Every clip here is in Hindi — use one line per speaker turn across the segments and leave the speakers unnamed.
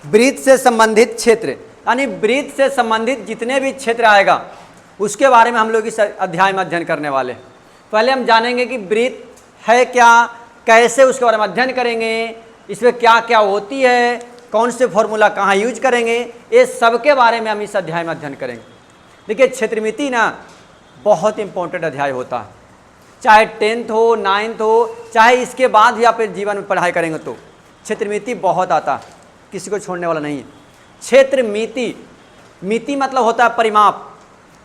वृत्त से संबंधित क्षेत्र, यानी वृत्त से संबंधित जितने भी क्षेत्र आएगा उसके बारे में हम लोग इस अध्याय में अध्ययन करने वाले। पहले हम जानेंगे कि वृत्त है क्या, कैसे उसके बारे में अध्ययन करेंगे, इसमें क्या क्या होती है, कौन से फॉर्मूला कहाँ यूज करेंगे, ये सब के बारे में हम इस अध्याय में अध्ययन करेंगे। देखिए क्षेत्रमिति ना बहुत इंपॉर्टेंट अध्याय होता है, चाहे 10th हो 9th हो, चाहे इसके बाद भी आप जीवन में पढ़ाई करेंगे तो क्षेत्रमिति बहुत आता है, किसी को छोड़ने वाला नहीं है। क्षेत्रमिति, मिति मतलब होता है परिमाप,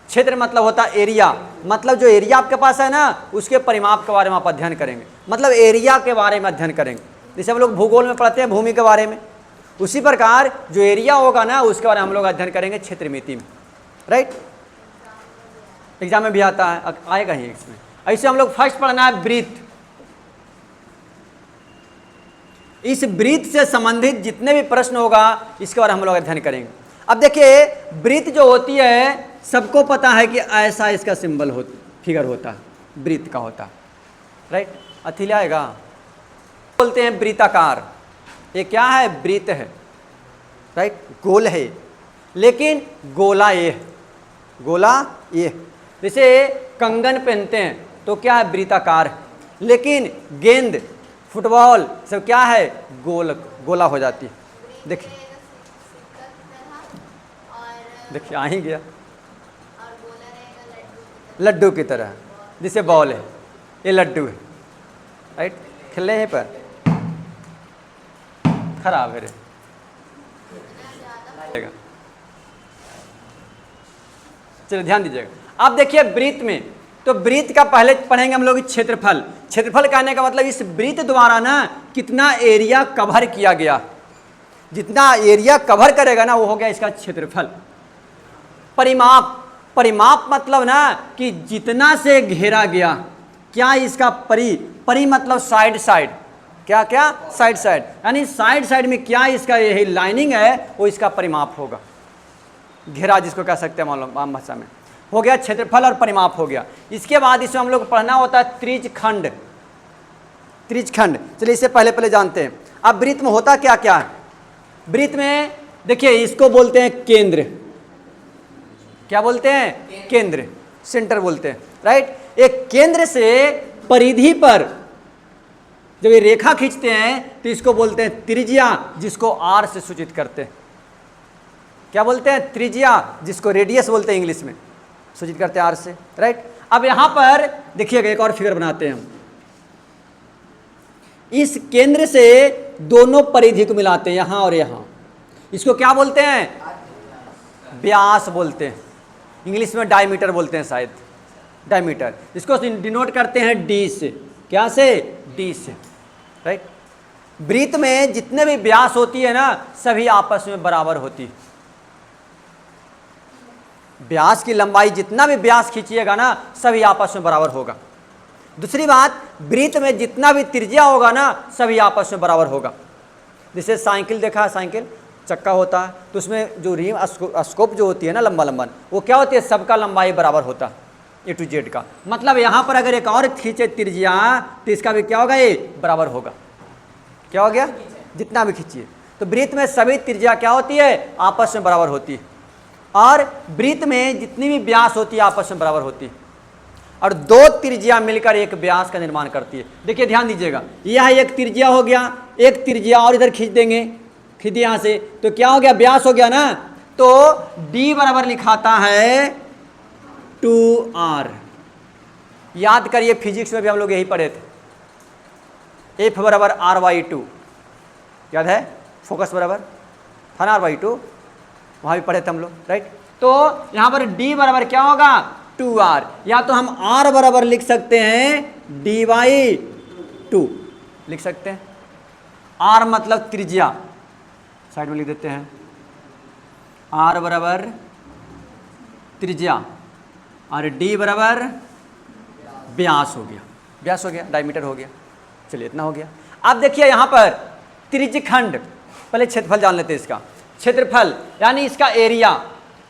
क्षेत्र मतलब होता है एरिया, मतलब जो एरिया आपके पास है ना उसके परिमाप के बारे में आप अध्ययन करेंगे, मतलब एरिया के बारे में अध्ययन करेंगे। जैसे हम लोग भूगोल में पढ़ते हैं भूमि के बारे में, उसी प्रकार जो एरिया होगा ना उसके बारे में हम लोग अध्ययन करेंगे क्षेत्रमिति में, राइट। एग्जाम में भी आता है, आएगा ही इसमें। ऐसे हम लोग फर्स्ट पढ़ना है वृत्त। इस वृत्त से संबंधित जितने भी प्रश्न होगा इसके बारे में हम लोग अध्ययन करेंगे। अब देखिए वृत्त जो होती है सबको पता है कि ऐसा इसका सिंबल फिगर होता है, वृत्त का होता है, राइट। अथिल आएगा, बोलते हैं वृत्ताकार, ये क्या है, वृत्त है, राइट, गोल है, लेकिन गोला ये, गोला ये। जैसे कंगन पहनते हैं तो क्या है, वृत्ताकार, लेकिन गेंद, फुटबॉल सब क्या है, गोला हो जाती है। देखिए देखिए आ ही गया, लड्डू की तरह, जैसे बॉल है ये लड्डू है, राइट। खेलने हैं पर खराब है रे, चलिए ध्यान दीजिएगा। अब देखिए वृत्त में, तो वृत्त का पहले पढ़ेंगे हम लोग क्षेत्रफल। क्षेत्रफल कहने का मतलब इस वृत्त द्वारा ना कितना एरिया कवर किया गया, जितना एरिया कवर करेगा ना वो हो गया इसका क्षेत्रफल। परिमाप, परिमाप मतलब ना कि जितना से घेरा गया, क्या इसका परि मतलब साइड साइड, क्या क्या, साइड साइड, यानी साइड साइड में क्या इसका यही लाइनिंग है वो इसका परिमाप होगा, घेरा जिसको कह सकते हैं मालूम आम भाषा में। हो गया क्षेत्रफल और परिमाप हो गया। इसके बाद इसमें हम लोग पढ़ना होता है त्रिज्यखंड। त्रिज्यखंड, चलिए इसे पहले पहले जानते हैं। अब वृत्त में होता क्या क्या है, वृत्त में देखिए इसको बोलते हैं केंद्र, क्या बोलते हैं, केंद्र, सेंटर बोलते हैं, राइट। एक केंद्र से परिधि पर जब ये रेखा खींचते हैं तो इसको बोलते हैं त्रिज्या, जिसको आर से सूचित करते हैं। क्या बोलते हैं, त्रिज्या, जिसको रेडियस बोलते हैं इंग्लिश में, सूचित करते हैं आर से, राइट। अब यहां पर देखिएगा एक और फिगर बनाते हैं हम। इस केंद्र से दोनों परिधि को मिलाते हैं, यहां और यहां, इसको क्या बोलते हैं, व्यास बोलते हैं, इंग्लिश में डायमीटर बोलते हैं शायद, डायमीटर। इसको डिनोट करते हैं डी से, क्या से, डी से, राइट। वृत्त में जितने भी व्यास होती है ना सभी आपस में बराबर होती है। व्यास की लंबाई, जितना भी व्यास खींचिएगा ना सभी आपस में बराबर होगा। दूसरी बात, वृत्त में जितना भी त्रिज्या होगा ना सभी आपस में बराबर होगा। जैसे साइकिल देखा है, साइकिल चक्का होता है तो उसमें जो रिम स्कोप जो होती है ना लंबा लंबा, वो क्या होती है, सबका लंबाई बराबर होता है ए टू जेड का। मतलब यहाँ पर अगर एक और खींचे त्रिज्या तो इसका भी क्या होगा, ये बराबर होगा। क्या हो गया, जितना भी खींचिए। तो वृत्त में सभी त्रिज्या क्या होती है, आपस में बराबर होती है, और वृत्त में जितनी भी व्यास होती है आपस में बराबर होती है, और दो त्रिज्या मिलकर एक व्यास का निर्माण करती है। देखिए ध्यान दीजिएगा, यह एक त्रिज्या हो गया, एक त्रिज्या और इधर खींच देंगे, खींच यहाँ से तो क्या हो गया, व्यास हो गया ना। तो d बराबर लिखाता है 2r। याद करिए फिजिक्स में भी हम लोग यही पढ़े थे, F बराबर r/2, याद है, फोकस बराबर था ना r/2, वहाँ भी पढ़े थे हम लोग, राइट। तो यहाँ पर d बराबर क्या होगा, 2r, या तो हम r बराबर लिख सकते हैं d/2 लिख सकते हैं। r मतलब त्रिज्या, साइड में लिख देते हैं, r बराबर त्रिज्या और d बराबर व्यास हो गया, व्यास हो गया, डायमीटर हो गया। चलिए इतना हो गया। अब देखिए यहाँ पर त्रिज्यखंड, पहले क्षेत्रफल जान लेते हैं इसका। क्षेत्रफल यानी इसका एरिया,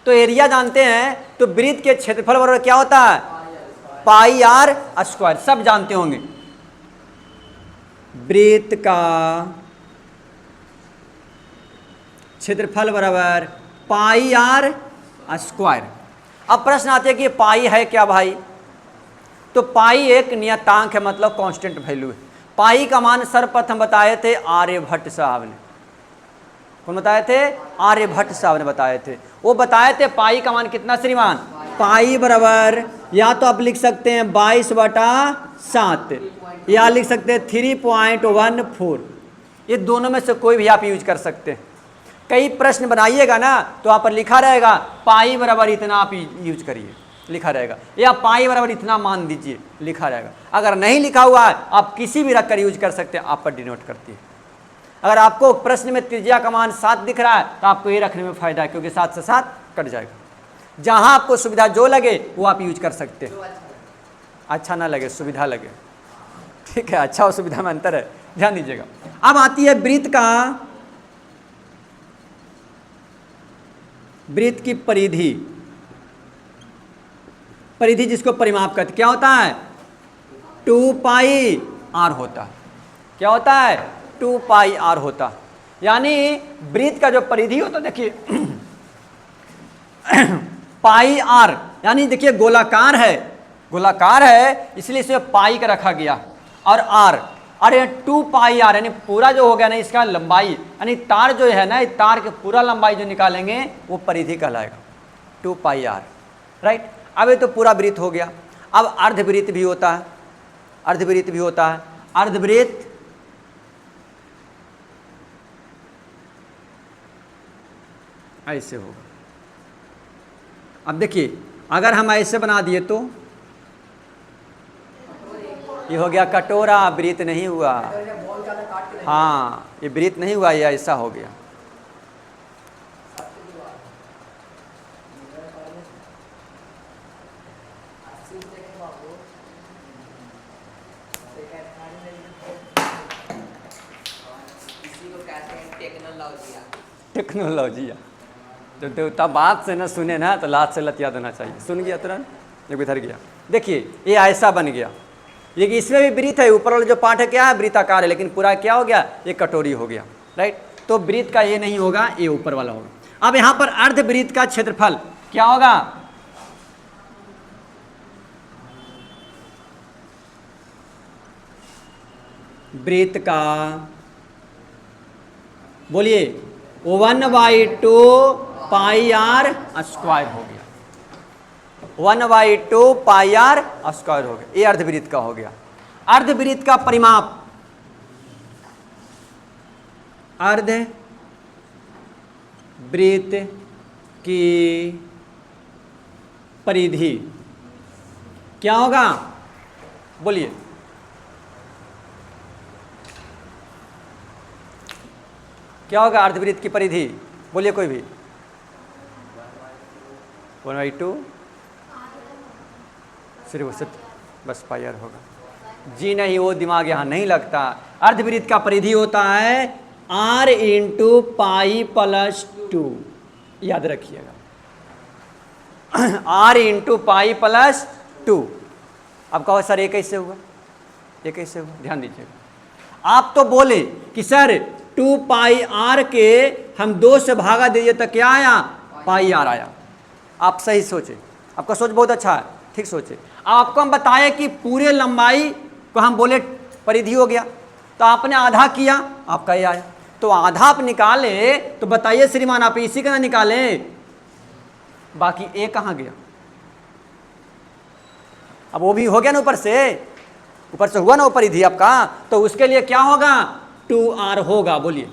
तो एरिया जानते हैं, तो वृत्त के क्षेत्रफल बराबर क्या होता है, पाई आर स्क्वायर, सब जानते होंगे। वृत्त का क्षेत्रफल बराबर पाई आर स्क्वायर। अब प्रश्न आते हैं कि पाई है क्या भाई? तो पाई एक नियतांक है, मतलब कांस्टेंट वैल्यू है। पाई का मान सर्वप्रथम बताए थे आर्यभट्ट साहब ने। कौन बताए थे? आर्यभट्ट साहब ने बताए थे। वो बताए थे पाई का मान कितना श्रीमान? पाई बराबर या तो आप लिख सकते हैं 22/7 या लिख सकते हैं 3.14। ये दोनों में से कोई भी आप यूज कर सकते हैं। कई प्रश्न बनाइएगा ना तो वहाँ पर लिखा रहेगा पाई बराबर इतना, आप यूज करिए, लिखा रहेगा, या पाई बराबर इतना मान दीजिए, लिखा रहेगा। अगर नहीं लिखा हुआ है आप किसी भी रख कर यूज कर सकते हैं, आप पर डिनोट करती है। अगर आपको प्रश्न में त्रिज्या का मान 7 दिख रहा है तो आपको ये रखने में फायदा है, क्योंकि 7 से 7 कट जाएगा। जहां आपको सुविधा जो लगे वो आप यूज कर सकते हैं। अच्छा ना लगे, सुविधा लगे, ठीक है। अच्छा और सुविधा में अंतर है, ध्यान दीजिएगा। अब आती है वृत्त की परिधि। परिधि जिसको परिमाप कहते, क्या होता है? 2 पाई आर होता है। क्या होता है? 2 पाई आर होता। यानी वृत्त का जो परिधि होता, देखिए पाई आर, यानी देखिए गोलाकार है, गोलाकार है इसलिए इसे पाई का रखा गया, और आर, अरे 2 पाई आर, यानी पूरा जो हो गया ना इसका लंबाई, यानी तार जो है ना, इस तार के पूरा लंबाई जो निकालेंगे वो परिधि कहलाएगा, 2 पाई आर, राइट। अब ये तो पूरा वृत्त हो गया। अब अर्धवृत्त भी होता है, अर्धवृत्त भी होता है। अर्धवृत्त ऐसे होगा। अब देखिए अगर हम ऐसे बना दिए तो ये हो गया कटोरा, वृत्त नहीं हुआ। हाँ, ये वृत्त नहीं हुआ, ये ऐसा हो गया। टेक्नोलॉजी तो तब बात से ना सुने ना तो लात से लत याद होना चाहिए। सुन गया तुरंत, जब इधर गया, देखिए ये ऐसा बन गया। ये कि इसमें भी वृत्त है, ऊपर वाला जो पार्ट है क्या है? वृत्ताकार है, लेकिन पूरा क्या हो गया? ये कटोरी हो गया, राइट। तो वृत्त का ये नहीं होगा, ये ऊपर वाला होगा। अब यहाँ पर अर्धवृत्त का क्षेत्रफल क्या होगा? वृत्त का, बोलिए, 1/2 पाई आर स्क्वायर हो गया। 1/2 पाई आर स्क्वायर हो गया। ये अर्धवृत्त का हो गया। अर्धवृत्त का परिमाप, अर्धवृत्त की परिधि क्या होगा? बोलिए, क्या होगा अर्धवृत्त की परिधि? बोलिए कोई भी। 1/2 सिर्फ बस पाई आर होगा। जी नहीं, वो दिमाग यहाँ नहीं लगता। अर्धवृत्त का परिधि होता है r × पाई + 2, याद रखिएगा, r × पाई + 2। अब कहो सर ये कैसे हुआ? ये कैसे हुआ? ध्यान दीजिएगा। आप तो बोले कि सर 2 पाई आर के हम 2 से भागा दीजिए तो क्या आया? पाई आर आया। आप सही सोचे, आपका सोच बहुत अच्छा है, ठीक सोचे। आपको हम बताए कि पूरे लंबाई को हम बोले परिधि हो गया, तो आपने आधा किया, आपका ये आया। तो आधा आप निकाले तो बताइए श्रीमान, आप इसी का ना निकालें, बाकी ए कहाँ गया? अब वो भी हो गया ना, ऊपर से हुआ ना वो परिधि आपका, तो उसके लिए क्या होगा? 2r होगा। बोलिए,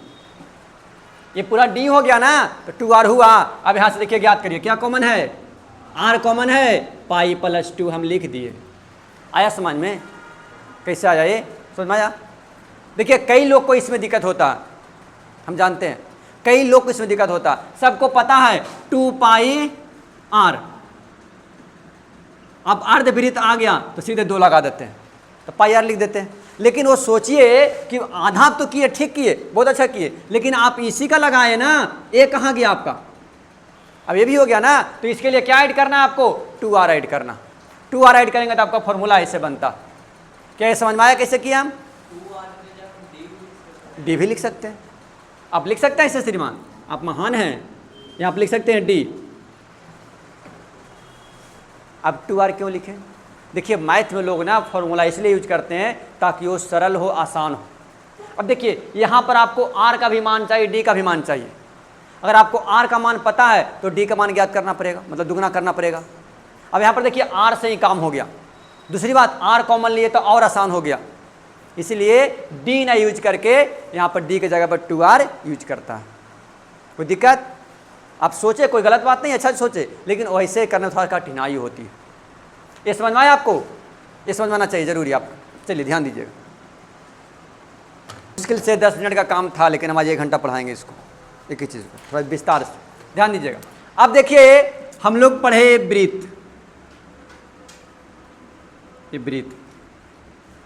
ये पूरा d हो गया ना, तो 2r हुआ। अब यहां से देखिए, ज्ञात करिए क्या कॉमन है? r कॉमन है, पाई + 2 हम लिख दिए। आया समझ में? कैसे आया ये? समझ में आया? देखिए कई लोग को इसमें दिक्कत होता है, हम जानते हैं कई लोग को इसमें दिक्कत होता है। सबको पता है 2 पाई r। अब अर्धवृत्त आ गया तो सीधे 2 लगा देते हैं, तो पाई आर लिख देते हैं। लेकिन वो सोचिए कि आधा तो किए, ठीक किए, बहुत अच्छा किए, लेकिन आप इसी का लगाए ना, ए कहाँ गया आपका? अब ये भी हो गया ना, तो इसके लिए क्या ऐड करना है आपको? 2r ऐड करना। 2r ऐड करेंगे तो आपका फॉर्मूला ऐसे बनता। क्या ये समझ में आया कैसे किया हम? डी भी लिख सकते हैं, आप लिख सकते हैं इसे श्रीमान, आप महान हैं। यहाँ आप लिख सकते हैं डी। अब 2r क्यों लिखें? देखिए मैथ में लोग ना फॉर्मूला इसलिए यूज करते हैं ताकि वो सरल हो, आसान हो। अब देखिए यहाँ पर आपको r का भी मान चाहिए, d का भी मान चाहिए। अगर आपको r का मान पता है तो d का मान ज्ञात करना पड़ेगा, मतलब दुगना करना पड़ेगा। अब यहाँ पर देखिए r से ही काम हो गया। दूसरी बात r कॉमन लिए तो और आसान हो गया, इसलिए d ना यूज करके यहाँ पर d की जगह पर 2r यूज करता है। कोई दिक्कत? आप सोचे, कोई गलत बात नहीं, अच्छा सोचे, लेकिन वैसे करने में थोड़ा कठिनाई होती है। ये समझ में आया आपको? ये समझ में आना चाहिए जरूरी आपको। चलिए ध्यान दीजिएगा। मुश्किल से 10 मिनट का काम था, लेकिन हम आज 1 घंटा पढ़ाएंगे इसको, एक ही चीज़ को थोड़ा विस्तार से ध्यान दीजिएगा। अब देखिए हम लोग पढ़े वृत्त, ये वृत्त।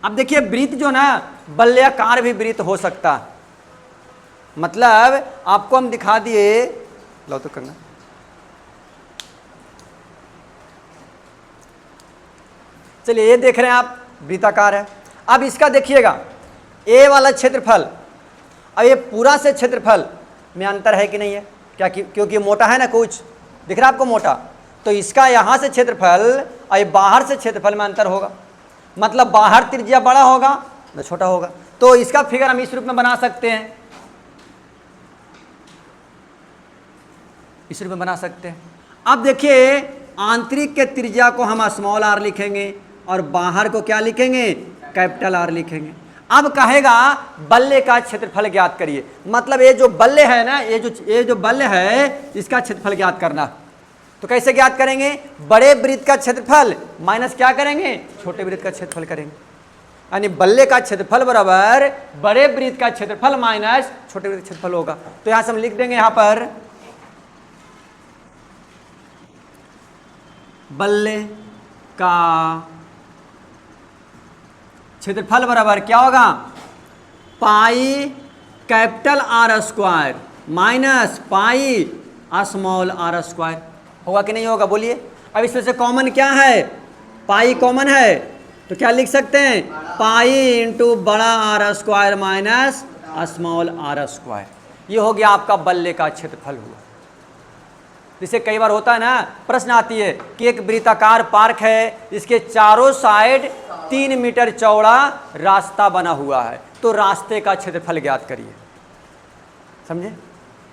अब देखिए वृत्त जो ना बल्लेकार भी वृत्त हो सकता है। मतलब आपको हम दिखा दिए, लो तो करना। चलिए ये देख रहे हैं आप, वृत्ताकार है। अब इसका देखिएगा ए वाला क्षेत्रफल, अब ये पूरा से क्षेत्रफल में अंतर है कि नहीं है? क्या क्योंकि मोटा है ना, कुछ दिख रहा है आपको मोटा, तो इसका यहाँ से क्षेत्रफल और ये बाहर से क्षेत्रफल में अंतर होगा। मतलब बाहर त्रिज्या बड़ा होगा न छोटा होगा। तो इसका फिगर हम इस रूप में बना सकते हैं, इस रूप में बना सकते हैं। अब देखिए आंतरिक के त्रिज्या को हम स्मॉल r लिखेंगे और बाहर को क्या लिखेंगे? कैपिटल R लिखेंगे। अब कहेगा बल्ले का क्षेत्रफल ज्ञात करिए। मतलब ये जो बल्ले है ना, ये जो बल्ले है इसका क्षेत्रफल ज्ञात करना। तो कैसे ज्ञात करेंगे? बड़े वृत्त का क्षेत्रफल माइनस क्या करेंगे? छोटे वृत्त का क्षेत्रफल करेंगे। यानी बल्ले का क्षेत्रफल बराबर बड़े वृत्त का क्षेत्रफल माइनस छोटे वृत्त का क्षेत्रफल होगा। तो यहां से हम लिख देंगे यहाँ पर बल्ले का क्षेत्रफल बराबर क्या होगा? Pi capital R square minus pi small r square. होगा कि नहीं होगा? बोलिए। अब इसमें से कॉमन क्या है? पाई कॉमन है, तो क्या लिख सकते हैं? पाई इंटू बड़ा R square minus small r square. ये हो गया आपका बल्ले का क्षेत्रफल हुआ। जिसे कई बार होता है ना, प्रश्न आती है कि एक वृत्ताकार पार्क है, इसके चारों साइड 3 मीटर चौड़ा रास्ता बना हुआ है, तो रास्ते का क्षेत्रफल ज्ञात करिए। समझे?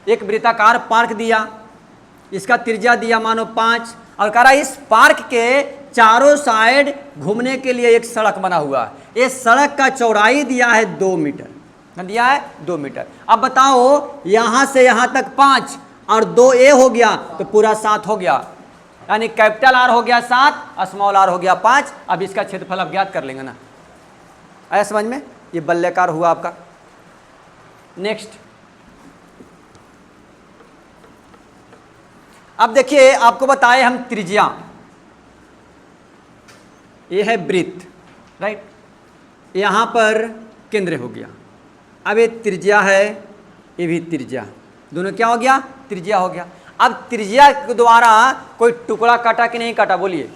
एक वृत्ताकार पार्क दिया, इसका त्रिज्या दिया मानो 5, और कह रहा इस पार्क के चारों साइड घूमने के लिए एक सड़क बना हुआ है। ये सड़क का चौड़ाई दिया है 2 मीटर, दिया है 2 मीटर। अब बताओ यहां से यहां तक 5 और 2a हो गया तो पूरा 7 हो गया। यानी कैपिटल R हो गया 7, स्मॉल r हो गया 5। अब इसका क्षेत्रफल आप ज्ञात कर लेंगे ना। आया समझ में? ये बल्लेकार हुआ आपका। नेक्स्ट, अब देखिए आपको बताए हम त्रिज्या, ये है वृत्त, राइट। यहां पर केंद्र हो गया। अब ये त्रिज्या है, ये भी त्रिज्या, दोनों क्या हो गया? त्रिज्या हो गया। अब त्रिज्या के द्वारा कोई टुकड़ा काटा कि नहीं काटा? बोलिए।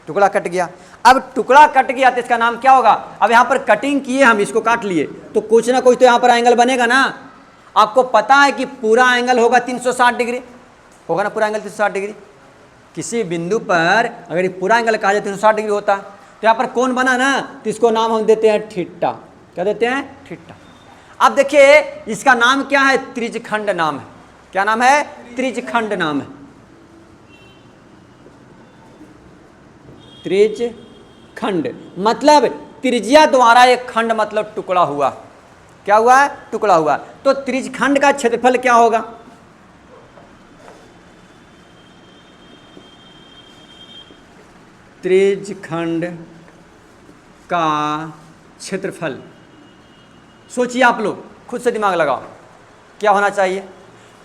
टुकड़ा कट गया। अब टुकड़ा कट गया तो इसका नाम क्या होगा? अब यहाँ पर कटिंग किए, हम इसको काट लिए, तो कुछ ना कुछ तो यहाँ पर एंगल बनेगा ना। आपको पता है कि पूरा एंगल होगा 360 डिग्री, होगा ना पूरा एंगल 360 डिग्री। किसी बिंदु पर अगर ये पूरा एंगल कहा जाए 360 डिग्री होता है, तो यहाँ पर कौन बना ना, तो इसको नाम हम देते हैं थीटा। क्या देते हैं? थीटा। अब देखिए इसका नाम क्या है? त्रिज्यखंड नाम है। क्या नाम है? त्रिज्यखंड नाम है। त्रिज्यखंड मतलब त्रिज्या द्वारा एक खंड, मतलब टुकड़ा हुआ। क्या हुआ? टुकड़ा हुआ। तो त्रिज्यखंड का क्षेत्रफल क्या होगा? त्रिज्यखंड का क्षेत्रफल सोचिए आप लोग, खुद से दिमाग लगाओ, क्या होना चाहिए?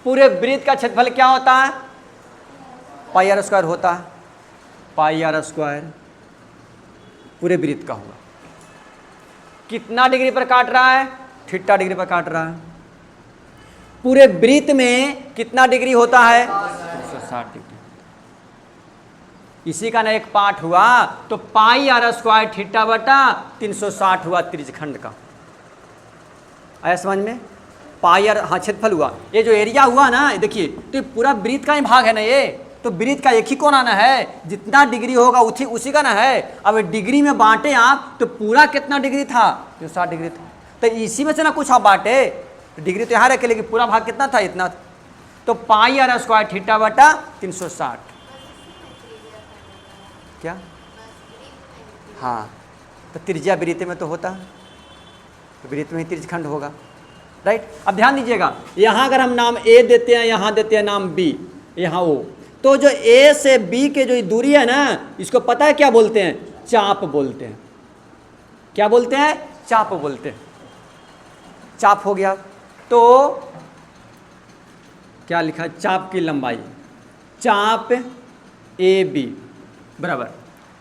पूरे वृत्त का क्षेत्रफल क्या होता है? पाई r स्क्वायर होता है। पाई r स्क्वायर पूरे वृत्त का हुआ। कितना डिग्री पर काट रहा है? थीटा डिग्री पर काट रहा है। पूरे वृत्त में कितना डिग्री होता है? 360 डिग्री। इसी का ना एक पार्ट हुआ, तो पाई r स्क्वायर थीटा बटा 360 हुआ त्रिज्यखंड का। आया समझ में? पाई और हाँ क्षेत्रफल हुआ, ये जो एरिया हुआ ना देखिए, तो ये पूरा वृत्त का ही भाग है ना ये, तो वृत्त का एक ही कोना ना है, जितना डिग्री होगा उसी का ना है। अब डिग्री में बांटे आप तो पूरा कितना डिग्री था, जो 60 डिग्री था, तो इसी में से ना कुछ आप बांटे, डिग्री तो यहाँ रखे लेकिन पूरा भाग कितना था, इतना था। तो पाई आर स्क्वायर थीटा बटा 360 क्या, हाँ तो त्रिज्या वृत्त में तो होता है, तो वृत्त में ही त्रिज्यखंड होगा, राइट। अब ध्यान दीजिएगा, यहाँ अगर हम नाम ए देते हैं, यहाँ देते हैं नाम बी, यहाँ ओ, तो जो ए से बी के जो दूरी है ना, इसको पता है क्या बोलते हैं, चाप बोलते हैं। क्या बोलते हैं, चाप बोलते हैं। चाप हो गया, तो क्या लिखा, चाप की लंबाई, चाप ए बी बराबर,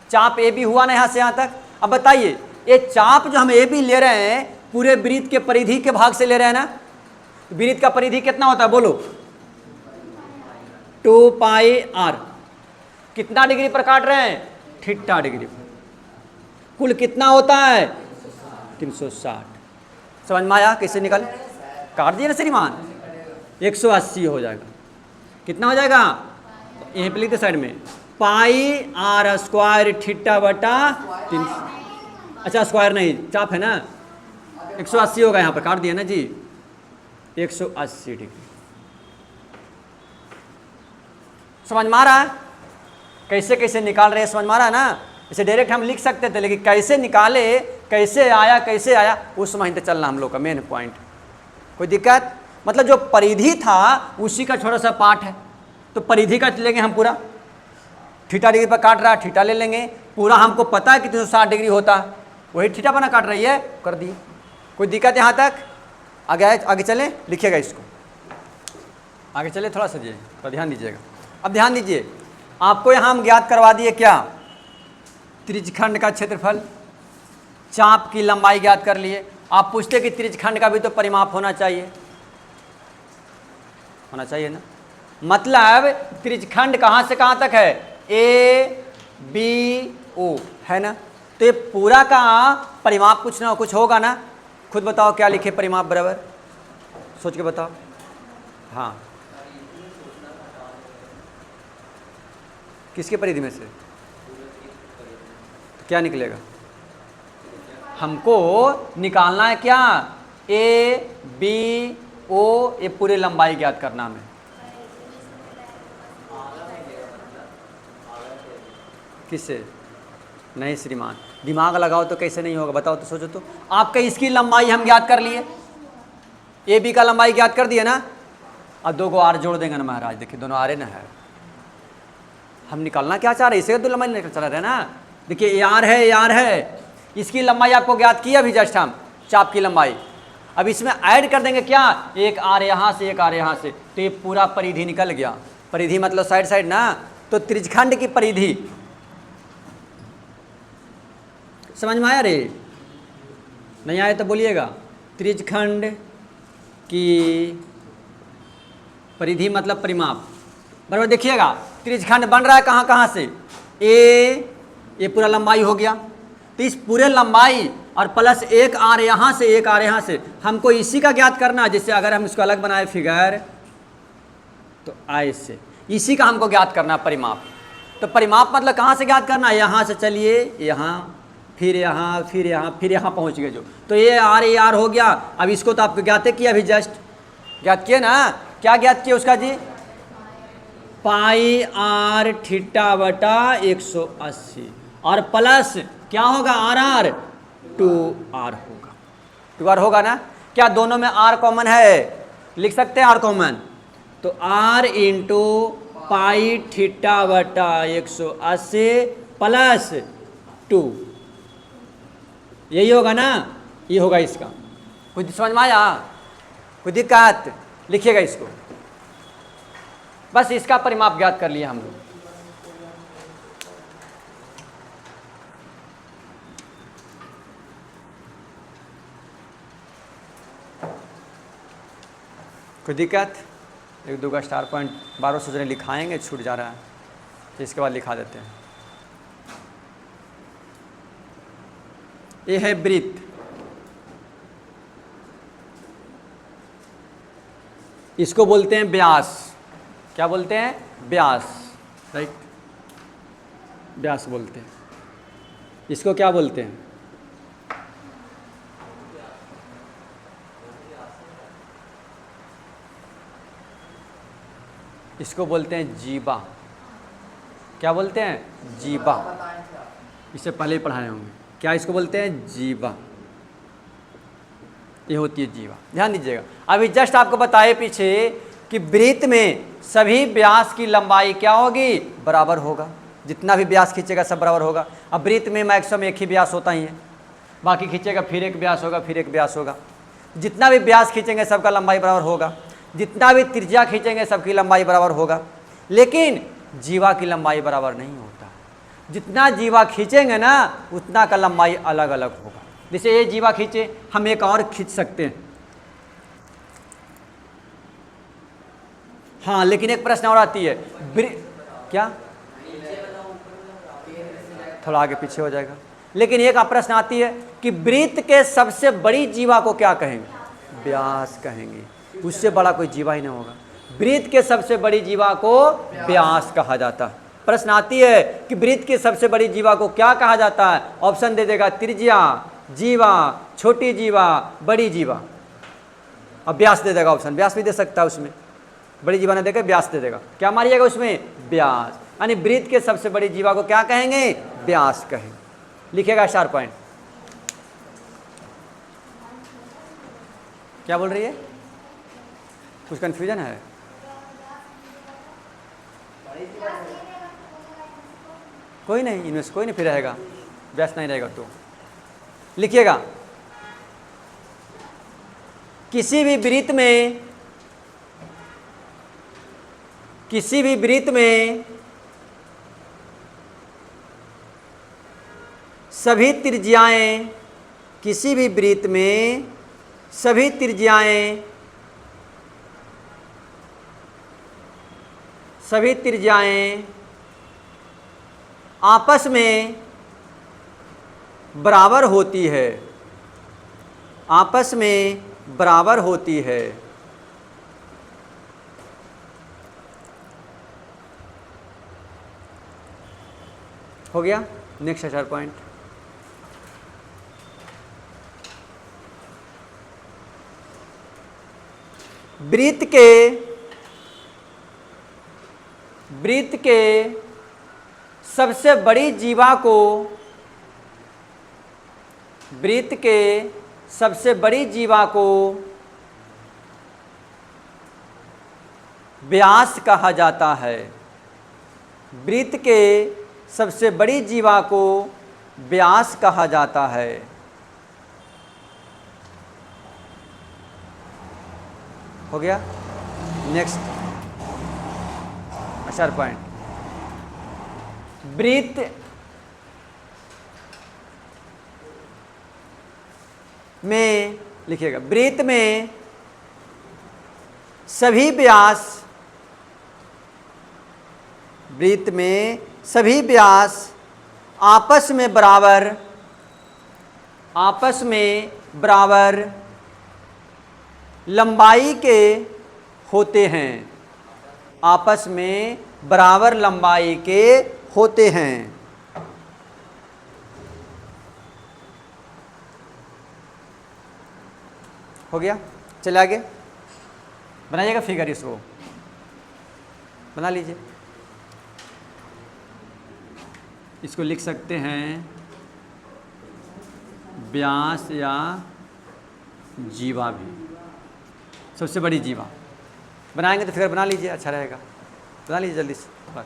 चाप ए बी हुआ ना यहाँ से यहाँ तक। अब बताइए, ये चाप जो हम ए बी ले रहे हैं पूरे वृत्त के परिधि के भाग से ले रहे हैं ना, वृत्त का परिधि कितना होता है बोलो, 2 पाई आर, कितना डिग्री पर काट रहे हैं, थीटा डिग्री पर, कुल कितना होता है 360। समझ में आया कैसे निकाले, काट दिए ना श्रीमान, 180 हो जाएगा, कितना हो जाएगा, यहीं पे लिखते साइड में, पाई आर स्क्वायर थीटा बटा 3, अच्छा स्क्वायर नहीं चाप है ना, 180 होगा, यहाँ पर काट दिया ना जी, 180 डिग्री। समझ में आ रहा है कैसे कैसे निकाल रहे हैं, समझ में आ रहा है ना। इसे डायरेक्ट हम लिख सकते थे, लेकिन कैसे निकाले, कैसे आया उस महीने चलना हम लोग का मेन पॉइंट। कोई दिक्कत, मतलब जो परिधि था उसी का छोटा सा पार्ट है, तो परिधि का लेंगे हम पूरा, थीटा डिग्री पर काट रहा है, थीटा ले लेंगे पूरा, हमको पता है कि 360 डिग्री होता है, वही थीटा बना काट रही है, कर दिए। कोई दिक्कत यहाँ तक, आगे चलें, लिखिएगा इसको, आगे चले थोड़ा सा जी, तो ध्यान दीजिएगा। अब ध्यान दीजिए, आपको यहाँ हम ज्ञात करवा दिए क्या, त्रिज्यखंड का क्षेत्रफल, चाप की लंबाई ज्ञात कर लिए। आप पूछते कि त्रिज्यखंड का भी तो परिमाप होना चाहिए ना, मतलब त्रिज्यखंड कहाँ से कहाँ तक है, ए बी ओ है ना, तो ये पूरा का परिमाप कुछ ना कुछ होगा ना। खुद बताओ क्या लिखे परिमाप बराबर, सोच के बताओ। हाँ, किसके परिधि में से, तो क्या निकलेगा, हमको निकालना है क्या, ए बी ओ, ये पूरे लंबाई ज्ञात करना हमें। किससे, नहीं श्रीमान, दिमाग लगाओ तो कैसे नहीं होगा, बताओ तो, सोचो तो। आपका इसकी लंबाई हम ज्ञात कर लिए, ए बी का लंबाई ज्ञात कर दिए ना, अब 2 को आर जोड़ देंगे ना महाराज, देखिए दोनों आर ना है, हम निकालना क्या चाह रहे हैं, इसे 2 लंबाई निकल चला रहे ना, देखिए ए आर है, इसकी लंबाई आपको ज्ञात किया अभी जस्ट हम, चाप की लंबाई। अब इसमें ऐड कर देंगे क्या, एक आर यहाँ से, एक आर यहाँ से, तो ये पूरा परिधि निकल गया। परिधि मतलब साइड ना, तो त्रिज्यखंड की परिधि, समझ में आया रे, नहीं आया तो बोलिएगा। त्रिज्यखंड की परिधि मतलब परिमाप बराबर, देखिएगा त्रिज्यखंड बन रहा है कहाँ कहाँ से, ये पूरा लंबाई हो गया, तो इस पूरे लंबाई और प्लस एक आर यहाँ से, एक आर यहाँ से, हमको इसी का ज्ञात करना है। जैसे अगर हम इसको अलग बनाए फिगर, तो आई से इसी का हमको ज्ञात करना परिमाप। तो परिमाप मतलब कहाँ से ज्ञात करना है, यहाँ से चलिए यहाँ, फिर यहाँ, फिर यहाँ, फिर यहाँ पहुँच गए जो, तो ये आर हो गया। अब इसको तो आपको ज्ञात किया अभी जस्ट, ज्ञात किए ना, क्या ज्ञात किया उसका जी, पाई आर थीटा बटा 180, और प्लस क्या होगा, आर 2r होगा, 2r होगा ना। क्या दोनों में r कॉमन है, लिख सकते हैं r कॉमन, तो r इंटू पाई थीटा बटा 180 प्लस 2, यही होगा ना, ये होगा इसका। कुछ समझ में आया, कोई दिक्कत, लिखिएगा इसको, बस इसका परिमाप ज्ञात कर लिया हम लोग। कोई दिक्कत, 1-2 का स्टार पॉइंट 12 सोच रहे लिखाएंगे, छूट जा रहा है, तो इसके बाद लिखा देते हैं। ये है वृत्त, इसको बोलते हैं व्यास। क्या बोलते हैं? व्यास, राइट, व्यास बोलते हैं। इसको क्या बोलते हैं? इसको बोलते हैं जीवा। क्या बोलते हैं? जीवा। इससे पहले ही पढ़ाए होंगे। क्या इसको बोलते हैं? जीवा। ये होती है जीवा। ध्यान दीजिएगा, अभी जस्ट आपको बताए पीछे कि वृत्त में सभी व्यास की लंबाई क्या होगी? बराबर होगा। जितना भी व्यास खींचेगा सब बराबर होगा। अब वृत्त में मैक्सिमम एक ही व्यास होता ही है, बाकी खींचेगा फिर एक व्यास होगा, फिर एक व्यास होगा। जितना भी व्यास खींचेंगे सबका लंबाई बराबर होगा, जितना भी त्रिज्या खींचेंगे सबकी लंबाई बराबर होगा। लेकिन जीवा की लंबाई बराबर नहीं होता। जितना जीवा खींचेंगे ना उतना का लंबाई अलग अलग होगा। जैसे ये जीवा खींचे, हम एक और खींच सकते हैं। हाँ, लेकिन एक प्रश्न और आती है, क्या? थोड़ा आगे पीछे हो जाएगा। लेकिन एक प्रश्न आती है कि वृत्त के सबसे बड़ी जीवा को क्या कहेंगे? व्यास कहेंगे। उससे बड़ा कोई जीवा ही नहीं होगा। वृत्त के सबसे बड़ी जीवा को व्यास कहा जाता है। प्रश्न आती है कि वृत्त की सबसे बड़ी जीवा को क्या कहा जाता है? ऑप्शन दे देगा, त्रिज्या, जीवा, छोटी जीवा, बड़ी जीवा। अब व्यास दे देगा ऑप्शन, व्यास भी दे सकता है उसमें, बड़ी जीवा ने देकर व्यास दे देगा। क्या मारिएगा उसमें? व्यास। यानी वृत्त के सबसे बड़ी जीवा को क्या कहेंगे? व्यास कहेंगे। लिखेगा स्टार पॉइंट। क्या बोल रही है? कुछ कंफ्यूजन है? कोई नहीं, इनमें से कोई नहीं फिर रहेगा, व्यास नहीं रहेगा तो लिखिएगा, किसी भी वृत्त में सभी त्रिज्याएं, किसी भी वृत्त में सभी त्रिज्याएं आपस में बराबर होती है, आपस में बराबर होती है। हो गया? नेक्स्ट चार पॉइंट। वृत्त के सबसे बड़ी जीवा को, वृत्त के सबसे बड़ी जीवा को व्यास कहा जाता है। वृत्त के सबसे बड़ी जीवा को व्यास कहा जाता है। हो गया? नेक्स्ट चार पॉइंट। वृत्त में लिखिएगा, वृत्त में सभी व्यास, वृत्त में सभी व्यास आपस में बराबर लंबाई के होते हैं, आपस में बराबर लंबाई के होते हैं। हो गया? चले आगे बनाइएगा फिगर, इसको बना लीजिए। इसको लिख सकते हैं व्यास या जीवा भी, सबसे बड़ी जीवा। बनाएंगे तो फिगर बना लीजिए, अच्छा रहेगा। बना लीजिए जल्दी से, बस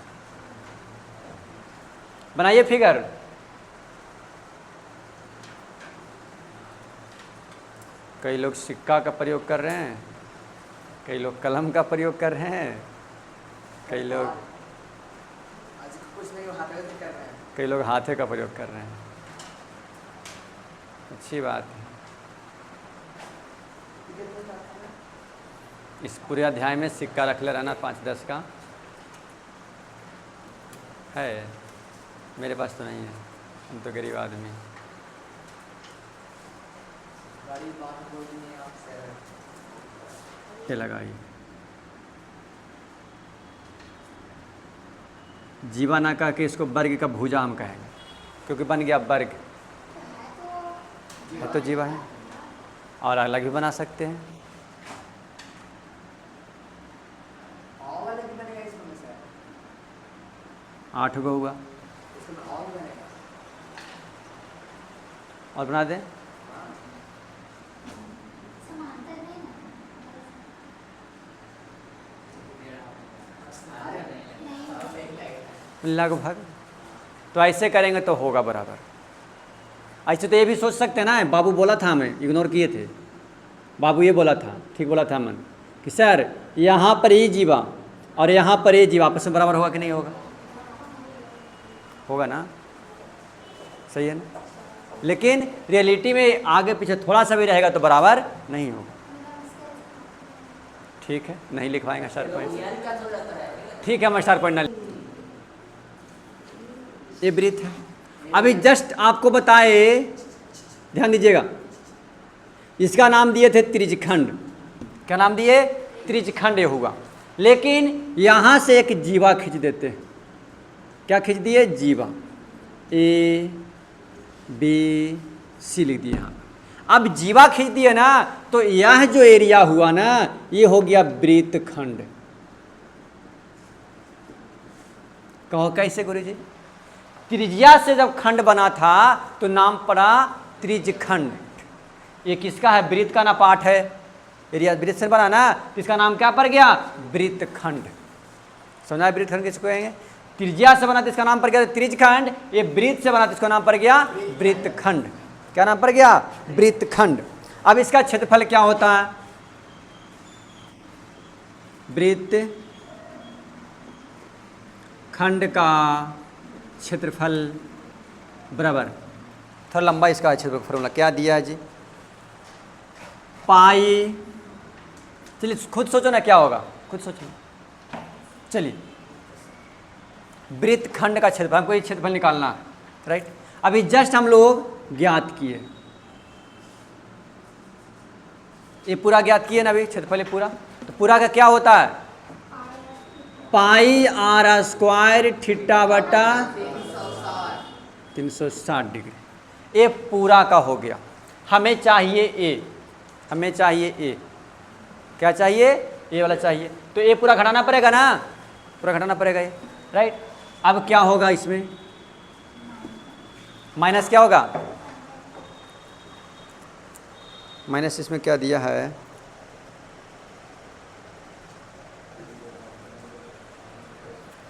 बनाइए फिगर। कई लोग सिक्का का प्रयोग कर रहे हैं, कई लोग कलम का प्रयोग कर रहे हैं, कई लोग हाथे का प्रयोग कर रहे हैं। अच्छी बात है। इस पूरे अध्याय में सिक्का रख ले रहना 5-10 का है। मेरे पास तो नहीं है, हम तो गरीब आदमी। ये लगाइए। जीवा ना कह के इसको वर्ग का भुजा हम कहेंगे, क्योंकि बन गया वर्ग, है तो जीवा है। और अलग भी बना सकते हैं,
बनेगा इसमें से
8 गो हुआ।
इसमें और बनेगा।
और बना दें, लगभग। तो ऐसे करेंगे तो होगा बराबर। ऐसे तो ये भी सोच सकते हैं ना, बाबू बोला था, हमें इग्नोर किए थे, बाबू ये बोला था, ठीक बोला था मन, कि सर यहाँ पर ये जीवा और यहाँ पर ये जीवा आपस में बराबर होगा कि नहीं होगा? होगा ना, सही है ना। लेकिन रियलिटी में आगे पीछे थोड़ा सा भी रहेगा तो बराबर नहीं होगा। ठीक है, नहीं लिखवाएंगे स्टार पॉइंट। ठीक है, हम स्टार पॉइंट ना, ये वृत्त है। अभी जस्ट आपको बताए, ध्यान दीजिएगा, इसका नाम दिए थे त्रिज्यखंड। क्या नाम दिए? त्रिज्यखंड ये हुआ। लेकिन यहाँ से एक जीवा खींच देते हैं। क्या खींच दिए? जीवा। ए बी सी लिख दिए यहाँ। अब जीवा खींच दिए ना, तो यह जो एरिया हुआ ना, ये हो गया वृत्तखंड। कहो कैसे गुरुजी? त्रिज्या से जब खंड बना था तो नाम पड़ा त्रिज्यखंड। ये किसका है? वृत्त का ना पाठ है, एरिया वृत्त से बना ना, तो इसका नाम क्या पड़ गया? वृत्तखंड। समझा? वृत्तखंड किसको कहेंगे? त्रिज्या से बना तो इसका नाम पड़ गया त्रिज्यखंड, ये वृत्त से बना तो इसका नाम पड़ गया वृत्तखंड। क्या नाम पड़ गया? वृत्तखंड। अब इसका क्षेत्रफल क्या होता है? वृत्तखंड का क्षेत्रफल बराबर, थोड़ा लंबा इसका क्षेत्रफल फॉर्मूला क्या दिया है जी? पाई, चलिए खुद सोचो ना क्या होगा, खुद सोचो। चलिए, वृत्तखंड का क्षेत्रफल, हमको ये क्षेत्रफल निकालना है, राइट। अभी जस्ट हम लोग ज्ञात किए, ये पूरा ज्ञात किए ना अभी क्षेत्रफल पूरा। तो पूरा का क्या होता है? पाई आर स्क्वायर थीटा बटा 360 डिग्री। ये पूरा का हो गया। हमें चाहिए ए, हमें चाहिए ए। क्या चाहिए? ए वाला चाहिए। तो ए पूरा घटाना पड़ेगा ना, पूरा घटाना पड़ेगा ये, राइट। अब क्या होगा इसमें? माइनस क्या होगा? माइनस इसमें क्या दिया है?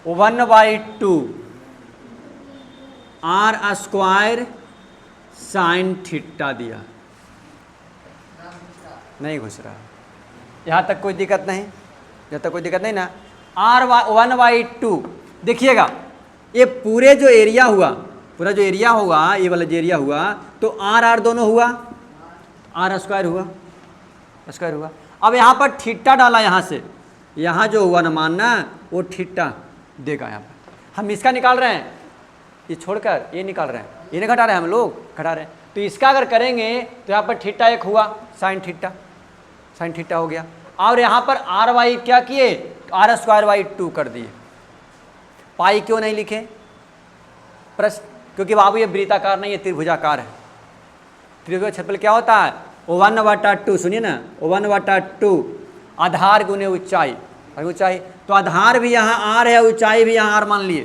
1/2 आर स्क्वायर साइन थीटा दिया। नहीं घुस रहा, यहाँ तक कोई दिक्कत नहीं, यहाँ तक कोई दिक्कत नहीं ना। R1/2 देखिएगा, ये पूरे जो एरिया हुआ, पूरा जो एरिया हुआ, ये वाला जो एरिया हुआ, तो आर दोनों हुआ, आर स्क्वायर हुआ, स्क्वायर हुआ। अब यहाँ पर थीटा डाला, यहाँ से यहाँ जो हुआ ना मान ना, वो थीटा देगा। यहाँ पर हम इसका निकाल रहे हैं, ये छोड़कर ये निकाल रहे हैं, ये नहीं घटा रहे हैं, हम लोग घटा रहे हैं। तो इसका अगर करेंगे तो यहाँ पर थीटा 1 हुआ, साइन थीटा, साइन थीटा हो गया। और यहाँ पर आर वाई क्या किए? R²/2 कर दिए। पाई क्यों नहीं लिखे? प्रश्न, क्योंकि बाबू ये वृत्ताकार नहीं है, त्रिभुजाकार है। त्रिभुज क्षेत्रफल क्या होता है? 1/2, सुनिए ना, 1/2 आधार गुने ऊंचाई, ऊंचाई। तो आधार भी यहाँ आर है, ऊंचाई भी यहाँ आर मान लिए,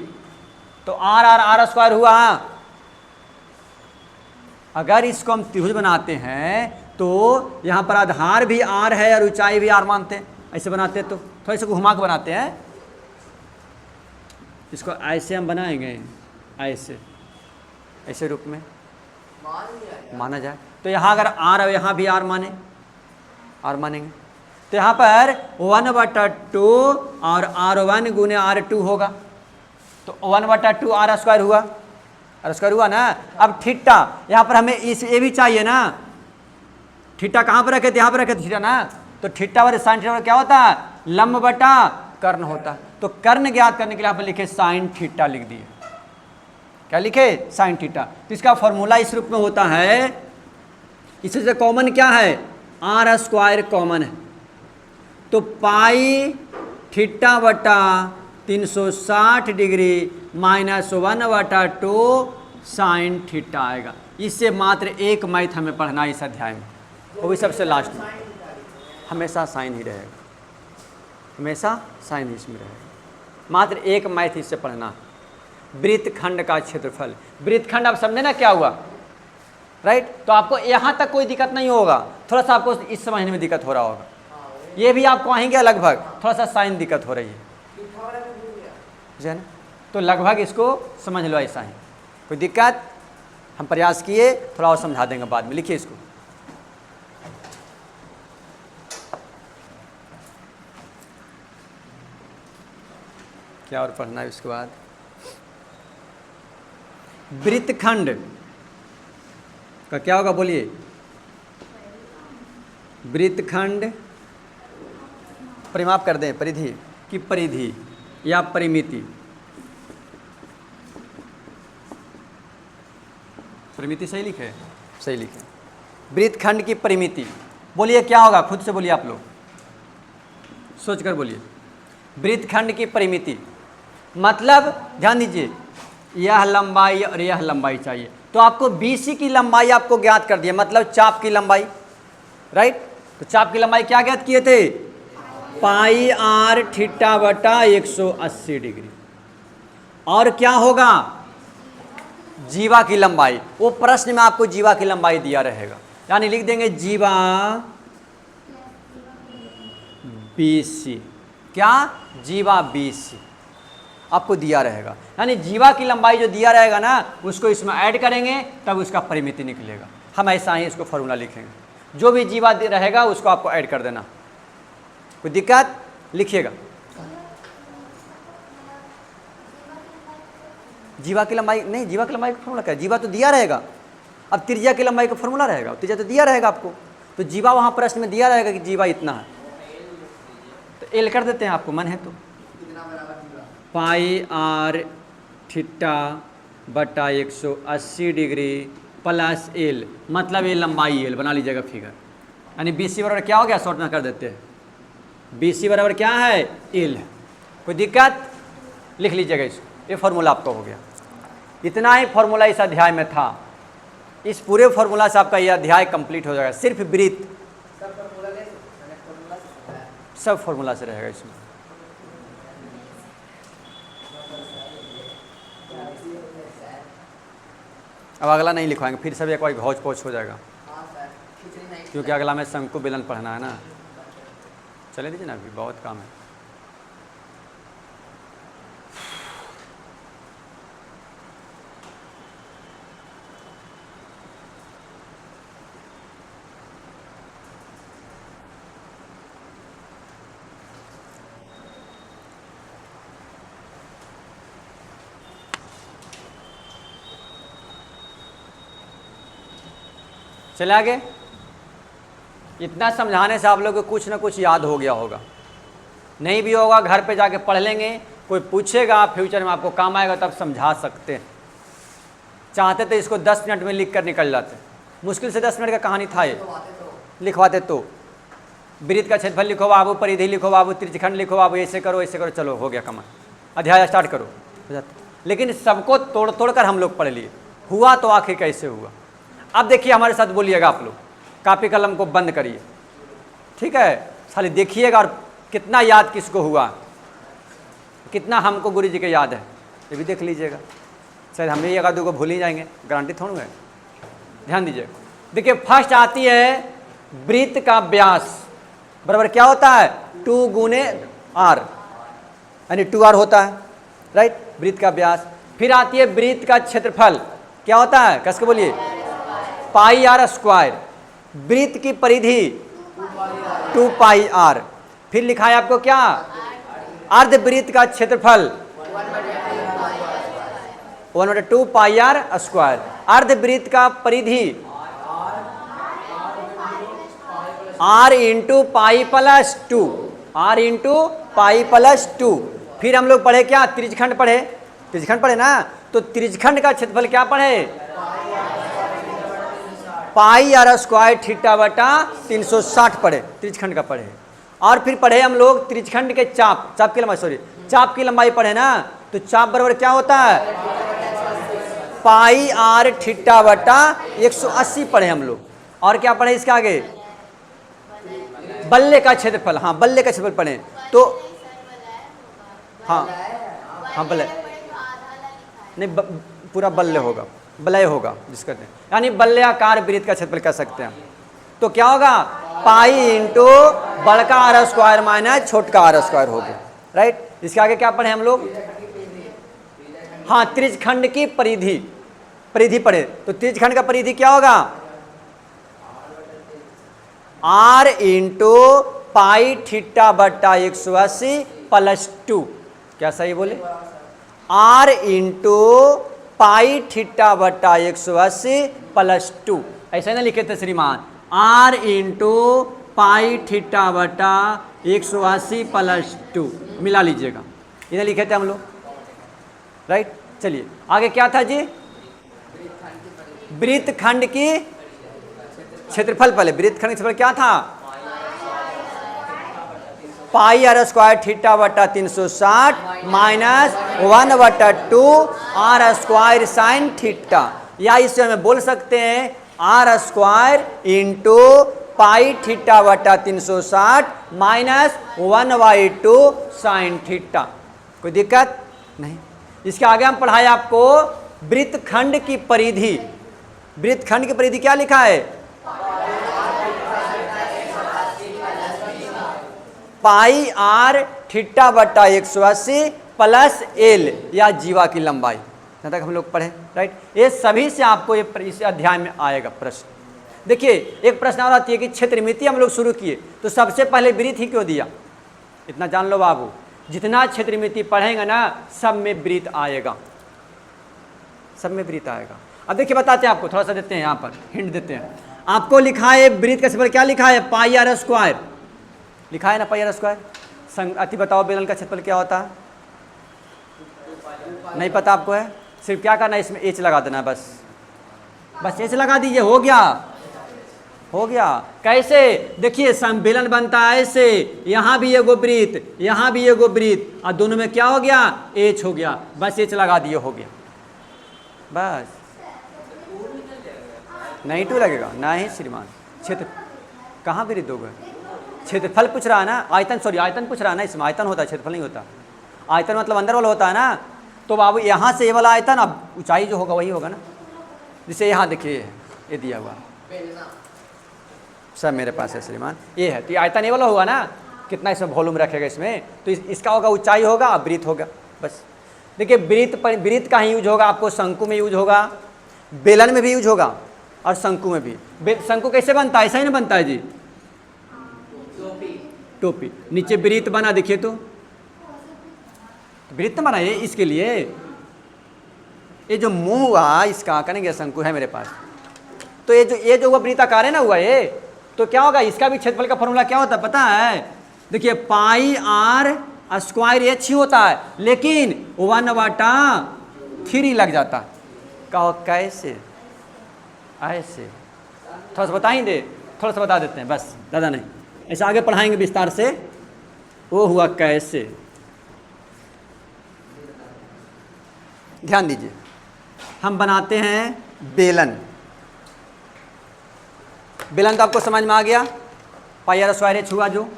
तो R² हुआ। अगर इसको हम त्रिभुज बनाते हैं तो यहाँ पर आधार भी आर है और ऊंचाई भी आर मानते हैं, ऐसे बनाते हैं। तो थोड़ा इसको घुमा के बनाते हैं, इसको ऐसे हम बनाएंगे, ऐसे ऐसे रूप में माना जाए। तो यहाँ अगर आर है, यहाँ भी आर माने, आर मानेंगे। तो यहाँ पर 1/2 और R1 गुने R2 होगा, तो 1/2 R² हुआ, R² हुआ ना। अब थीटा, यहाँ पर हमें इस ये भी चाहिए ना, थीटा कहाँ पर रखे थे? यहाँ पर रखे थे थीटा ना। तो थीटा और साइन थीटा क्या होता है? लंब बटा कर्ण होता है। तो कर्ण ज्ञात करने के लिए यहाँ पर लिखे साइन थीटा लिख दिए। क्या लिखे? Sine theta. तो इसका फॉर्मूला इस रूप में होता है, इससे कॉमन क्या है? R² कॉमन है, तो पाई थीटा बटा 360 डिग्री माइनस 1/2 साइन थीटा आएगा। इससे मात्र एक मैथ हमें पढ़ना है इस अध्याय में, वो भी सबसे लास्ट में। हमेशा साइन ही रहेगा, हमेशा साइन ही इसमें रहेगा। मात्र एक मैथ इससे पढ़ना है, वृत्तखंड का क्षेत्रफल। वृत्तखंड आप समझे ना क्या हुआ, राइट? तो आपको यहाँ तक कोई दिक्कत नहीं होगा, थोड़ा सा आपको इस समझने में दिक्कत हो रहा होगा। ये भी आपको वहीं क्या लगभग थोड़ा सा साइन दिक्कत हो रही है, है ना? तो लगभग इसको समझ लो ऐसा ही, कोई दिक्कत? हम प्रयास किए, थोड़ा और समझा देंगे बाद में। लिखिए इसको, क्या और पढ़ना है उसके बाद? वृत्तखंड का क्या होगा बोलिए? वृत्तखंड परिमाप कर दें, परिधि की परिधि या परिमिति। परिमिति सही लिखे? सही लिखे। वृत्तखंड की परिमिति बोलिए क्या होगा, खुद से बोलिए, आप लोग सोचकर बोलिए। वृत्तखंड की परिमिति मतलब ध्यान दीजिए, यह लंबाई और यह लंबाई चाहिए, तो आपको BC की लंबाई आपको ज्ञात कर दिया, मतलब चाप की लंबाई, राइट? तो चाप की लंबाई क्या ज्ञात किए थे? पाई r थीटा बटा 180 डिग्री। और क्या होगा? जीवा की लंबाई। वो प्रश्न में आपको जीवा की लंबाई दिया रहेगा, यानी लिख देंगे जीवा BC। क्या? जीवा BC आपको दिया रहेगा, यानी जीवा की लंबाई जो दिया रहेगा ना, उसको इसमें ऐड करेंगे तब उसका परिमिति निकलेगा। हम ऐसा ही इसको फॉर्मूला लिखेंगे, जो भी जीवा रहेगा उसको आपको ऐड कर देना। कोई दिक्कत? लिखिएगा। जीवा की लंबाई नहीं, जीवा की लंबाई का फॉर्मूला क्या है? जीवा तो दिया रहेगा, अब त्रिज्या की लंबाई का फॉर्मूला रहेगा, त्रिज्या तो दिया रहेगा आपको, तो जीवा वहाँ प्रश्न में दिया रहेगा कि जीवा इतना है, तो एल कर देते हैं, आपको मन है तो। पाई r थीटा बटा 180 डिग्री प्लस एल, मतलब ये लंबाई एल बना लीजिएगा फिगर, यानी BC बराबर क्या हो गया? शॉर्ट में कर देते हैं, BC बराबर क्या है? एल। कोई दिक्कत? लिख लीजिएगा इसको, ये फॉर्मूला आपका हो गया। इतना ही फॉर्मूला इस अध्याय में था, इस पूरे फॉर्मूला से आपका यह अध्याय कंप्लीट हो जाएगा। सिर्फ वृत्त सब फॉर्मूला से रहेगा इसमें। अब अगला नहीं लिखवाएंगे, फिर सब एक बार घोच पोच हो जाएगा, क्योंकि अगला में शंकु बेलन पढ़ना है ना। चले दीजिए ना, अभी बहुत काम है। चले आगे। इतना समझाने से आप लोग को कुछ ना कुछ याद हो गया होगा, नहीं भी होगा घर पे जाके पढ़ लेंगे, कोई पूछेगा फ्यूचर में आपको काम आएगा तब समझा सकते हैं। चाहते तो इसको 10 मिनट में लिख कर निकल जाते, मुश्किल से 10 मिनट का कहानी था ये, लिखवाते तो। वृत्त का क्षेत्रफल लिखो बाबू, परिधि लिखो बाबू, त्रिज्यखंड लिखो बाबू, ऐसे करो, चलो हो गया कमाल, अध्याय स्टार्ट करो, हो जाता। लेकिन सबको तोड़ तोड़ कर हम लोग पढ़ लिए, हुआ तो आखिर कैसे हुआ। अब देखिए हमारे साथ बोलिएगा आप लोग, कापी कलम को बंद करिए, ठीक है? खाली देखिएगा और कितना याद किसको हुआ, कितना हमको गुरु जी के याद है, ये भी देख लीजिएगा। शायद हम भी एक आधे को भूल ही जाएंगे, गारंटी थोड़ा है। ध्यान दीजिए, देखिए फर्स्ट आती है वृत्त का व्यास बराबर क्या होता है? 2 गुने r, यानी 2r होता है, राइट? वृत्त का व्यास। फिर आती है वृत्त का क्षेत्रफल, क्या होता है? कस के बोलिए, पाई r स्क्वायर। वृत्त की परिधि 2 पाई r। फिर लिखा है आपको क्या? अर्धवृत्त का क्षेत्रफल 1/2 पाई r स्क्वायर। अर्धवृत्त का परिधि r into pi plus 2, r into pi plus 2। फिर हम लोग पढ़े क्या? त्रिज्यखंड पढ़े, त्रिज्यखंड पढ़े ना, तो त्रिज्यखंड का क्षेत्रफल क्या पढ़े? पाई r स्क्वायर थीटा बटा 360 पढ़े, त्रिज्यखंड का पढ़े। और फिर पढ़े हम लोग त्रिज्यखंड के चाप की लंबाई, सॉरी चाप की लंबाई पढ़े ना, तो चाप बराबर क्या होता है पाई आर थीटा बटा 180 पढ़े हम लोग। और क्या पढ़े इसके आगे, बल्ले का क्षेत्रफल, हाँ बल्ले का क्षेत्रफल पढ़े तो हाँ हाँ बल्ले नहीं पूरा बल्ले होगा, बलय होगा जिसका, यानी बल्लेआकार वृत्त का क्षेत्रफल कह सकते हैं। तो क्या होगा पाई इंटू बड़का आर स्क्वायर माइनस छोटका आर स्क्वायर हो गया, राइट। इसके आगे क्या पढ़े हम लोग, हाँ त्रिज्यखंड की परिधि पढ़े, तो त्रिज्यखंड का परिधि क्या होगा आर इंटू पाई थीटा बट्टा 180 प्लस 2, क्या सही बोले, आर इंटू पाई थीटा बट्टा 180 प्लस 2, ऐसा ना लिखे थे श्रीमान, आर इंटू पाई थीटा बट्टा 180 प्लस 2 मिला लीजिएगा, इन्हें लिखे थे हम लोग, राइट। चलिए आगे क्या था जी, वृत्तखंड की क्षेत्रफल, पहले वृत्तखंड क्षेत्रफल क्या था पाई आर स्क्वायर थीटा बटा 360 minus 1/2 R square sine theta, या इसे हमें बोल सकते हैं R square into pi theta बटा 360 माइनस 1/2 साइन थीटा, कोई दिक्कत नहीं। इसके आगे हम पढ़ाए आपको वृत्तखंड की परिधि, वृत्तखंड की परिधि क्या लिखा है पाई आर थीटा बट्टा 180 प्लस एल, या जीवा की लंबाई, जहाँ तक हम लोग पढ़े, राइट। ये सभी से आपको ये इस अध्याय में आएगा प्रश्न। देखिए एक प्रश्न और आती है कि क्षेत्रमिति हम लोग शुरू किए तो सबसे पहले वृत्त ही क्यों दिया, इतना जान लो बाबू, जितना क्षेत्रमिति पढ़ेंगे ना सब में वृत्त आएगा, सब में वृत्त आएगा। अब देखिए बताते हैं आपको, थोड़ा सा देते हैं यहाँ पर हिंट देते हैं आपको, लिखा है वृत्त का क्षेत्रफल क्या लिखा है पाई आर स्क्वायर, लिखा है ना पाई आर स्क्वायर। अति बताओ बेलन का क्षेत्रफल क्या होता है, नहीं पता आपको है, सिर्फ क्या करना है इसमें एच लगा देना है, बस एच लगा दीजिए, हो गया हो गया। कैसे, देखिए संबेलन बनता है ऐसे, यहाँ भी एगो वृत्त यहाँ भी एगो वृत्त, और दोनों में क्या हो गया एच हो गया, बस एच लगा दिए हो गया, बस नहीं टू लगेगा, नहीं श्रीमान, क्षेत्र कहाँ वृत्त होगा, क्षेत्रफल पूछ रहा है ना, आयतन, सॉरी आयतन पूछ रहा है ना, इसमें आयतन होता है क्षेत्रफल नहीं होता, आयतन मतलब अंदर वाला होता है ना, तो बाबू यहाँ से ये वाला आयतन, अब ऊंचाई जो होगा वही होगा ना, जिसे यहाँ देखिए ये दिया हुआ सब मेरे पास है श्रीमान, ये है, तो ये आयतन ये वाला होगा ना, कितना इसमें वॉल्यूम रखेगा इसमें, तो इसका होगा ऊंचाई होगा, वृत्त होगा, बस। देखिए वृत्त का ही यूज होगा आपको, शंकु में यूज होगा, बेलन में भी यूज होगा, और शंकु में भी। शंकु कैसे बनता है, ऐसा ही ना बनता है जी, टोपी नीचे वृत्त बना, देखिए तो वृत्त बना ये, इसके लिए ये जो मुंह हुआ इसका करेंगे शंकु है मेरे पास, तो ये जो हुआ वृत्ताकार है ना हुआ ये, तो क्या होगा इसका भी क्षेत्रफल का फॉर्मूला क्या होता है पता है, देखिए पाई आर स्क्वायर एच ही होता है, लेकिन 1/3 लग जाता, कहो कैसे, ऐसे थोड़ा सा बताएंगे, थोड़ा सा बता देते हैं बस, ज़्यादा नहीं, ऐसा आगे पढ़ाएंगे विस्तार से, वो हुआ कैसे, ध्यान दीजिए। हम बनाते हैं बेलन, बेलन तो आपको समझ में आ गया, पाई आर स्क्वायर एच हुआ जो,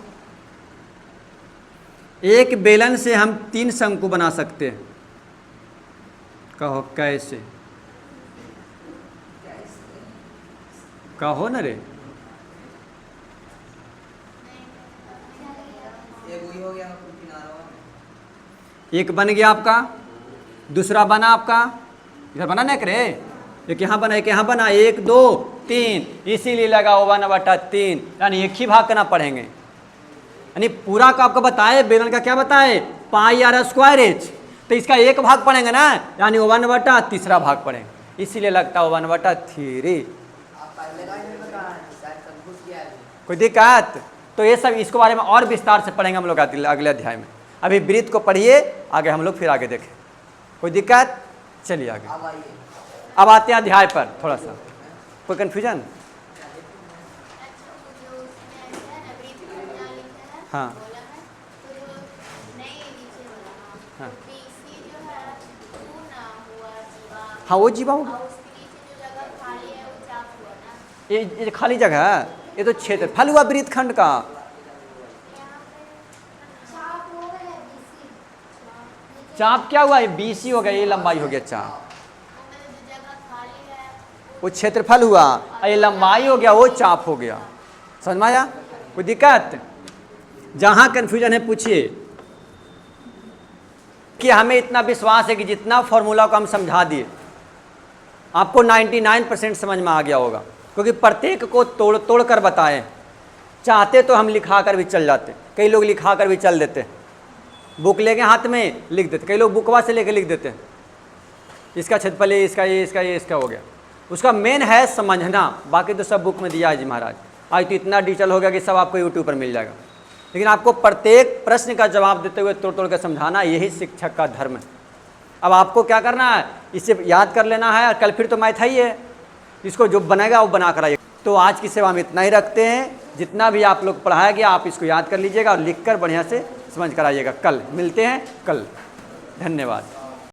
एक बेलन से हम 3 शंकु बना सकते हैं, कहो कैसे, कहो न रे, एक बन गया आपका, दूसरा बना आपका, इधर बना ना करे, एक यहाँ बना, एक यहाँ बना, 1 2 3, इसीलिए लगा 1/3, यानी एक ही भाग करना पढ़ेंगे, यानी पूरा का आपको बताए बेलन का क्या बताए पाई आर स्क्वायर एच, तो इसका एक भाग पढ़ेंगे ना, यानी 1/3 भाग पढ़ेंगे, इसीलिए लगता है 1/3। कोई दिक्कत, तो ये सब इसके बारे में और विस्तार से पढ़ेंगे हम लोग अगले अध्याय में, अभी वृत्त को पढ़िए, आगे हम लोग फिर आगे देखें, कोई दिक्कत, चलिए आगे। अब आते हैं अध्याय पर, थोड़ा सा कोई कन्फ्यूजन, हाँ
बोला है तो जो नहीं नीचे वाला
हाँ।
तो BC जो है वो ना हुआ जीवा
हाँ वो जीवा होगा।
और उसके नीचे जो जगह खाली है वो चाप हुआ ना।
ये खाली जगह है, ये तो क्षेत्र फल हुआ वृत्त खंड का।
यहाँ पे चाप हो गया है BC
चाप क्या हुआ, ये BC हो गया, ये लंबाई हो गया चाप।
वो मतलब जो जगह खाली है
वो क्षेत्रफल हुआ और ये लंबाई हो गया, वो चाप हो गया। समझ में आया? कोई दिक्कत? जहाँ कन्फ्यूजन है पूछिए। कि हमें इतना विश्वास है कि जितना फॉर्मूला को हम समझा दिए आपको 99% समझ में आ गया होगा, क्योंकि प्रत्येक को तोड़ तोड़ कर बताएं। चाहते तो हम लिखा कर भी चल जाते, कई लोग लिखा कर भी चल देते, बुक लेके हाथ में लिख देते, कई लोग बुकवा से लेके लिख देते। इसका क्षेत्रफल ये, इसका ये, इसका ये, इसका हो गया। उसका मेन है समझना, बाकी तो सब बुक में दिया है जी महाराज। आज तो इतना डिटेल हो गया कि सब आपको यूट्यूब पर मिल जाएगा, लेकिन आपको प्रत्येक प्रश्न का जवाब देते हुए तोड़ तोड़ कर समझाना, यही शिक्षक का धर्म है। अब आपको क्या करना है, इसे याद कर लेना है, और कल फिर तो मैथ ही है, इसको जो बनेगा वो बना कर आइए। तो आज की सेवा में इतना ही रखते हैं। जितना भी आप लोग पढ़ाया गया आप इसको याद कर लीजिएगा और लिख कर बढ़िया से समझ कर आइएगा। कल मिलते हैं, कल। धन्यवाद।